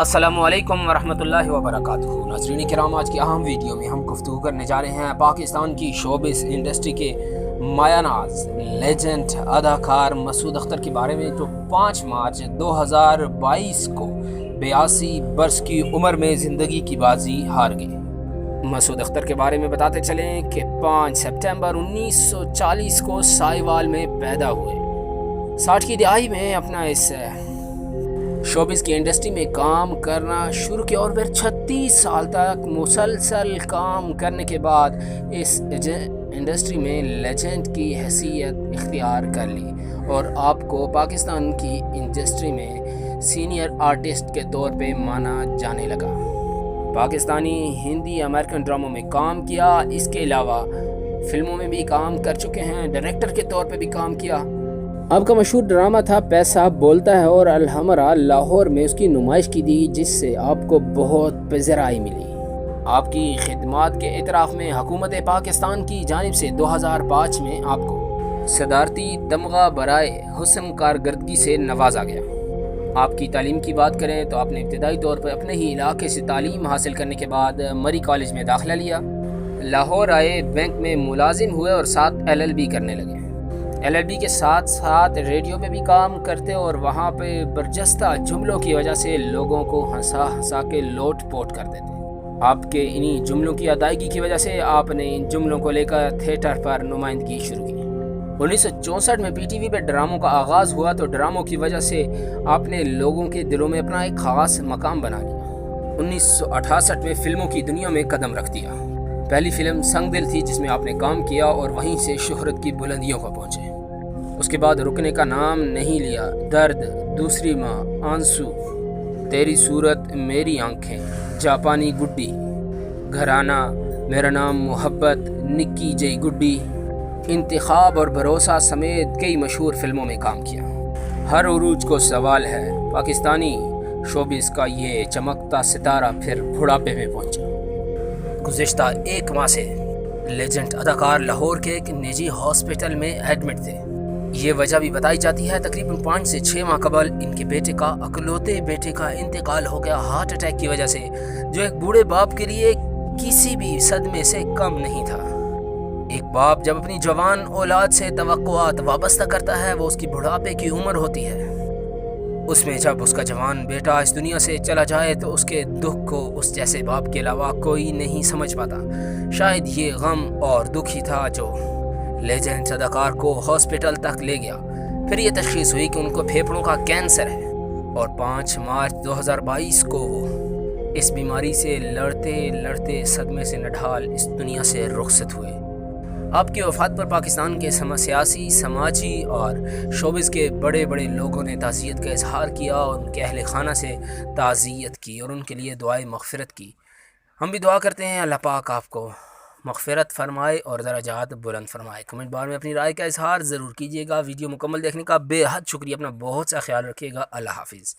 अस्सलामुअलैकुम वरहमतुल्लाहि वबरकातुहू। नाज़रीन किराम, आज की अहम वीडियो में हम गुफ्तगू करने जा रहे हैं पाकिस्तान की शोबिस इंडस्ट्री के मायानाज लेजेंड अदाकार मसूद अख्तर के बारे में, जो 5 मार्च 2022 को 82 बरस की उम्र में ज़िंदगी की बाजी हार गए। मसूद अख्तर के बारे में बताते चलें कि 5 सितंबर 1940 को साहिवाल में पैदा हुए। 60 की दहाई में अपना इस शोबिस की इंडस्ट्री में काम करना शुरू किया और फिर 36 साल तक मुसलसल काम करने के बाद इस इंडस्ट्री में लेजेंड की हैसियत इख्तियार कर ली और आपको पाकिस्तान की इंडस्ट्री में सीनियर आर्टिस्ट के तौर पे माना जाने लगा। पाकिस्तानी, हिंदी, अमेरिकन ड्रामों में काम किया। इसके अलावा फिल्मों में भी काम कर चुके हैं, डायरेक्टर के तौर पे भी काम किया। आपका मशहूर ड्रामा था पैसा बोलता है और अलहमरा लाहौर में उसकी नुमाइश की दी, जिससे आपको बहुत पज़राई मिली। आपकी खिदमात के इतराफ़ में हुकूमत पाकिस्तान की जानिब से 2005 में आपको सदारती तमगा बराए हुस्न कारकर्दगी से नवाजा गया। आपकी तालीम की बात करें तो आपने इब्तदाई तौर पर अपने ही इलाके से तालीम हासिल करने के बाद मरी कॉलेज में दाखिला लिया। लाहौर आए, बैंक में मुलाजिम हुए और साथ LLB करने लगे। LLB के साथ साथ रेडियो पे भी काम करते और वहाँ पे बरजस्ता जुमलों की वजह से लोगों को हंसा हंसा के लोट पोट कर देते। आपके इन्हीं जुमलों की अदायगी की वजह से आपने इन जुमलों को लेकर थिएटर पर नुमाइंदगी शुरू की। 1964 में PTV पे ड्रामों का आगाज़ हुआ तो ड्रामों की वजह से आपने लोगों के दिलों में अपना एक ख़ास मकाम बना लिया। 1968 में फ़िल्मों की दुनिया में कदम रख दिया। पहली फिल्म संग दिल थी जिसमें आपने काम किया और वहीं से शोहरत की बुलंदियों पर पहुँचे। उसके बाद रुकने का नाम नहीं लिया, दर्द, दूसरी माँ, आंसू, तेरी सूरत, मेरी आंखें, जापानी गुड्डी, घराना, मेरा नाम मोहब्बत, निक्की जई गुड्डी, इंतखाब और भरोसा समेत कई मशहूर फिल्मों में काम किया। हर उरूज को सवाल है, पाकिस्तानी शोबिस का ये चमकता सितारा फिर बुढ़ापे में पहुंचा। गुज़िश्ता 1 माह से लेजेंड अदाकार लाहौर के एक निजी हॉस्पिटल में एडमिट थे। ये वजह भी बताई जाती है, तकरीबन 5 से 6 माह कबल इनके बेटे का, अकलौते बेटे का इंतकाल हो गया हार्ट अटैक की वजह से, जो एक बूढ़े बाप के लिए किसी भी सदमे से कम नहीं था। एक बाप जब अपनी जवान औलाद से तवक्कुआत वाबस्ता करता है, वो उसकी बुढ़ापे की उम्र होती है। उसमें जब उसका जवान बेटा इस दुनिया से चला जाए तो उसके दुख को उस जैसे बाप के अलावा कोई नहीं समझ पाता। शायद ये गम और दुख ही था जो लेजेंड अदाकार को हॉस्पिटल तक ले गया। फिर ये तशख़ीस हुई कि उनको फेफड़ों का कैंसर है और 5 मार्च 2022 को वो इस बीमारी से लड़ते लड़ते सदमे से नढाल इस दुनिया से रुखसत हुए। आपकी वफ़ात पर पाकिस्तान के सियासी, समाजी और शोबिस के बड़े बड़े लोगों ने ताज़ियत का इजहार किया और उनके अहल खाना से ताज़ियत की और उनके लिए दुआए मग़फ़िरत की। हम भी दुआ करते हैं अल्लाह पाक आपको मग़फ़िरत फ़रमाए और दरजात बुलंद फ़रमाए। कमेंट बार में अपनी राय का इजहार ज़रूर कीजिएगा। वीडियो मुकम्मल देखने का बेहद शुक्रिया। अपना बहुत सा ख्याल रखिएगा। अल्लाह हाफ़िज़।